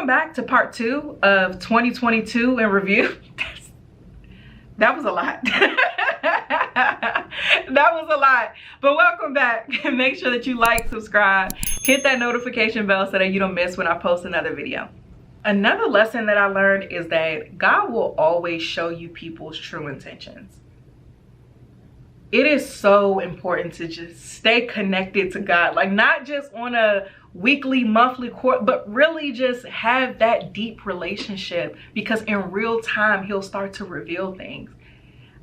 back to part 2 of 2022 in review. That was a lot. That was a lot. But welcome back. Make sure that you like, subscribe, hit that notification bell so that you don't miss when I post another video. Another lesson that I learned is that God will always show you people's true intentions. It is so important to just stay connected to God, like not just on a weekly, monthly, but really just have that deep relationship, because in real time he'll start to reveal things.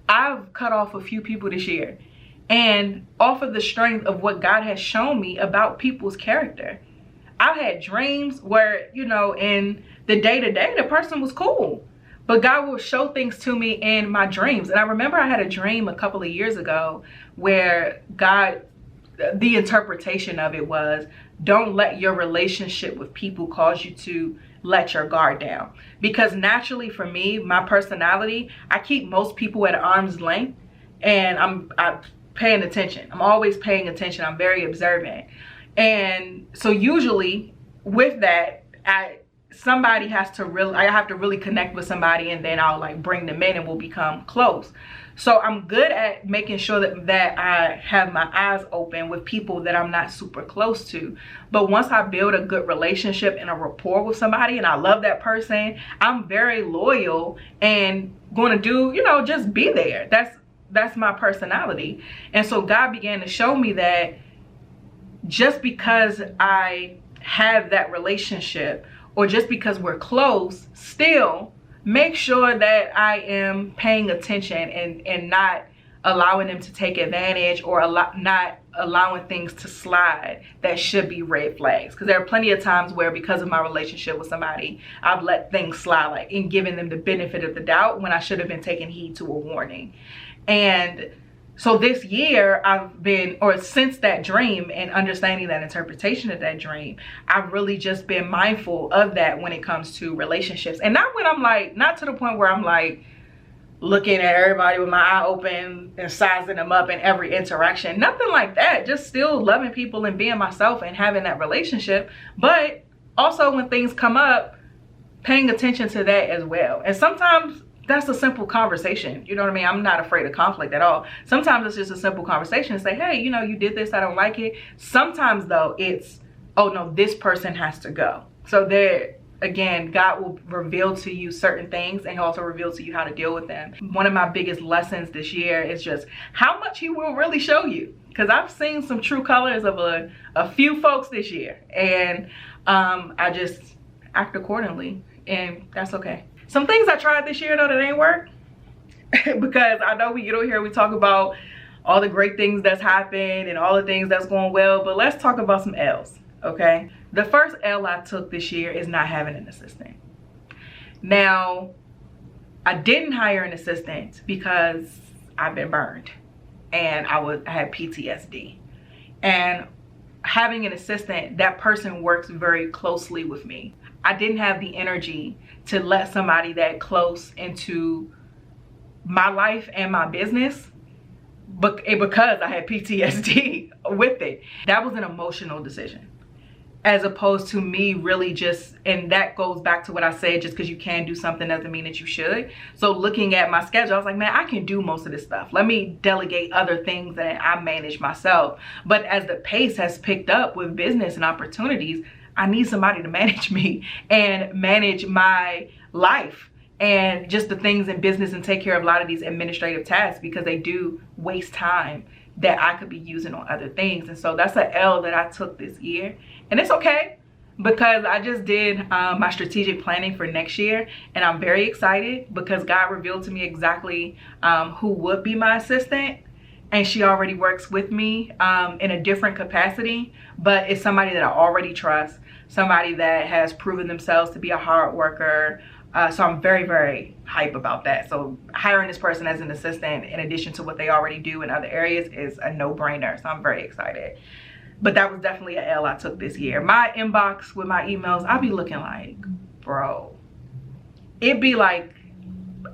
I've cut off a few people this year, and off of the strength of what God has shown me about people's character. I've had dreams where, you know, in the day-to-day the person was cool, but God will show things to me in my dreams. And I remember I had a dream a couple of years ago where God, the interpretation of it was, don't let your relationship with people cause you to let your guard down. Because naturally for me, my personality, I keep most people at arm's length, and I'm paying attention. I'm always paying attention. I'm very observant. And so usually with that, I have to really connect with somebody, and then I'll like bring them in and we'll become close. So I'm good at making sure that I have my eyes open with people that I'm not super close to. But once I build a good relationship and a rapport with somebody and I love that person, I'm very loyal and going to do, you know, just be there. That's my personality. And so God began to show me that just because I have that relationship, or just because we're close, still make sure that I am paying attention and not allowing them to take advantage, or not allowing things to slide that should be red flags. Because there are plenty of times where, because of my relationship with somebody, I've let things slide, like in giving them the benefit of the doubt when I should have been taking heed to a warning. And so this year since that dream and understanding that interpretation of that dream, I've really just been mindful of that when it comes to relationships. And not when I'm like, not to the point where I'm like looking at everybody with my eye open and sizing them up in every interaction. Nothing like that. Just still loving people and being myself and having that relationship. But also when things come up, paying attention to that as well. And sometimes that's a simple conversation. You know what I mean? I'm not afraid of conflict at all. Sometimes it's just a simple conversation and say, hey, you know, you did this, I don't like it. Sometimes though, it's, oh no, this person has to go. So there, again, God will reveal to you certain things, and he'll also reveal to you how to deal with them. One of my biggest lessons this year is just how much he will really show you. Because I've seen some true colors of a few folks this year, and I just act accordingly, and that's okay. Some things I tried this year though that ain't work, because I know we get over here, we talk about all the great things that's happened and all the things that's going well, but let's talk about some L's, okay? The first L I took this year is not having an assistant. Now, I didn't hire an assistant because I've been burned and I had PTSD. And having an assistant, that person works very closely with me. I didn't have the energy to let somebody that close into my life and my business, but because I had PTSD with it. That was an emotional decision, as opposed to me really just, and that goes back to what I said, just because you can do something doesn't mean that you should. So looking at my schedule, I was like, man, I can do most of this stuff. Let me delegate other things that I manage myself. But as the pace has picked up with business and opportunities, I need somebody to manage me and manage my life and just the things in business and take care of a lot of these administrative tasks, because they do waste time that I could be using on other things. And so that's an L that I took this year. And it's okay, because I just did my strategic planning for next year, and I'm very excited because God revealed to me exactly who would be my assistant. And she already works with me in a different capacity, but it's somebody that I already trust, somebody that has proven themselves to be a hard worker. So I'm very, very hype about that. So hiring this person as an assistant, in addition to what they already do in other areas, is a no-brainer. So I'm very excited. But that was definitely an L I took this year. My inbox with my emails, I'll be looking like, bro, it'd be like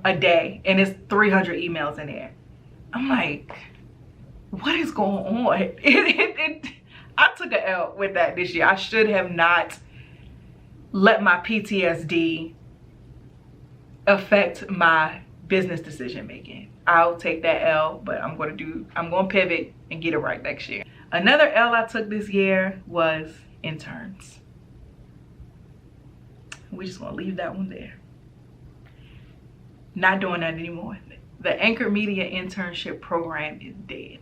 a day and it's 300 emails in there. I'm like, what is going on? I took an L with that this year. I should have not let my PTSD affect my business decision making. I'll take that L, but I'm gonna pivot and get it right next year. Another L I took this year was interns. We just gonna leave that one there. Not doing that anymore. The Anchor Media internship program is dead.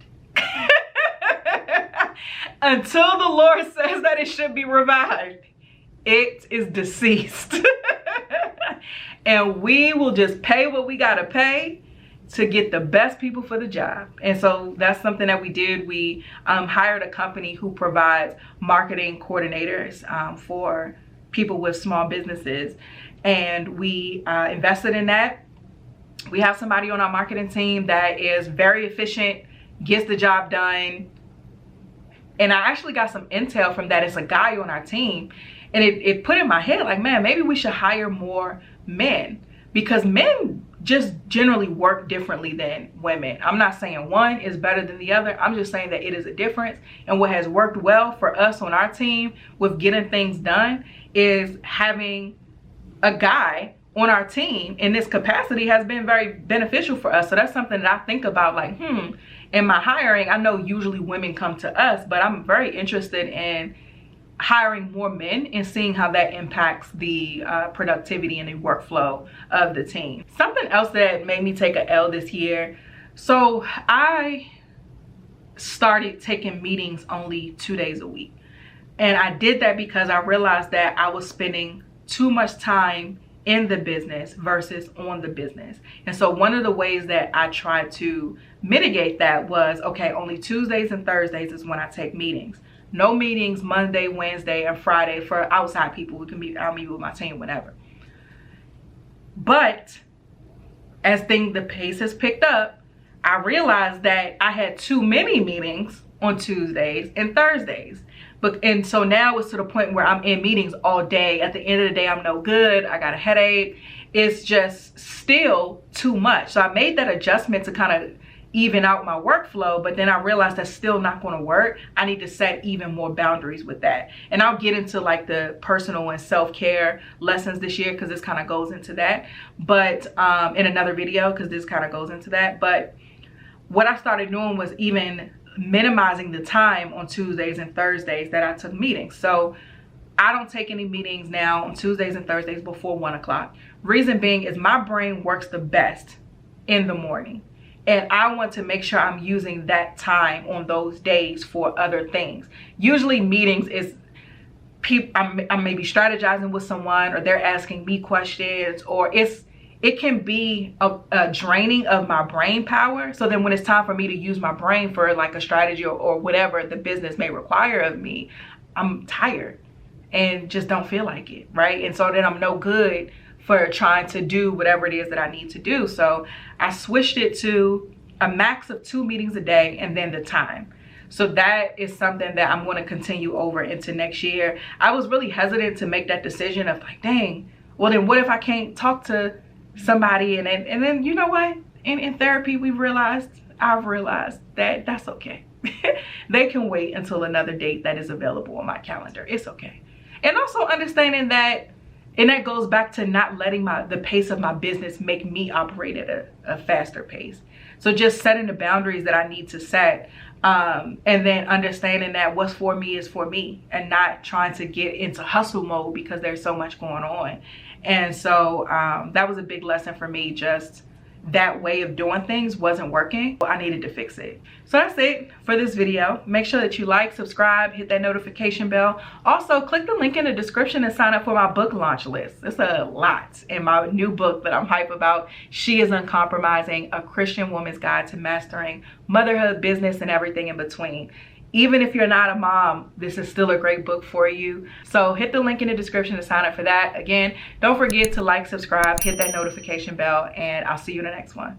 Until the Lord says that it should be revived, it is deceased. And we will just pay what we gotta pay to get the best people for the job. And so that's something that we did. We hired a company who provides marketing coordinators for people with small businesses. And we invested in that. We have somebody on our marketing team that is very efficient, gets the job done. And I actually got some intel from that. It's a guy on our team. And it put in my head like, man, maybe we should hire more men, because men just generally work differently than women. I'm not saying one is better than the other. I'm just saying that it is a difference. And what has worked well for us on our team with getting things done is having a guy on our team in this capacity has been very beneficial for us. So that's something that I think about, like, in my hiring, I know usually women come to us, but I'm very interested in hiring more men and seeing how that impacts the productivity and the workflow of the team. Something else that made me take a L this year. So I started taking meetings only 2 days a week. And I did that because I realized that I was spending too much time in the business versus on the business. And so one of the ways that I tried to mitigate that was, okay, only Tuesdays and Thursdays is when I take meetings. No meetings Monday, Wednesday, and Friday for outside people. I'll meet with my team whenever. But as the pace has picked up, I realized that I had too many meetings on Tuesdays and Thursdays. And so now it's to the point where I'm in meetings all day. At the end of the day, I'm no good. I got a headache. It's just still too much. So I made that adjustment to kind of even out my workflow, but then I realized that's still not going to work. I need to set even more boundaries with that. And I'll get into like the personal and self-care lessons this year, because this kind of goes into that. But in another video, because this kind of goes into that. But what I started doing was even minimizing the time on Tuesdays and Thursdays that I took meetings. So I don't take any meetings now on Tuesdays and Thursdays before 1 o'clock. Reason being is my brain works the best in the morning. And I want to make sure I'm using that time on those days for other things. Usually meetings is I'm maybe strategizing with someone, or they're asking me questions, or it can be a draining of my brain power. So then when it's time for me to use my brain for like a strategy or whatever the business may require of me, I'm tired and just don't feel like it, right? And so then I'm no good for trying to do whatever it is that I need to do. So I switched it to a max of 2 meetings a day and then the time. So that is something that I'm going to continue over into next year. I was really hesitant to make that decision of like, dang, well then what if I can't talk to somebody? And then you know what? In therapy, I've realized that that's okay. They can wait until another date that is available on my calendar. It's okay. And also understanding that, and that goes back to not letting the pace of my business make me operate at a faster pace. So just setting the boundaries that I need to set, and then understanding that what's for me is for me, and not trying to get into hustle mode because there's so much going on. And so that was a big lesson for me. Just that way of doing things wasn't working. I needed to fix it. So that's it for this video. Make sure that you like, subscribe, hit that notification bell. Also, click the link in the description and sign up for my book launch list. It's a lot in my new book that I'm hype about. She is Uncompromising, a Christian woman's guide to mastering motherhood, business, and everything in between. Even if you're not a mom, this is still a great book for you. So hit the link in the description to sign up for that. Again, don't forget to like, subscribe, hit that notification bell, and I'll see you in the next one.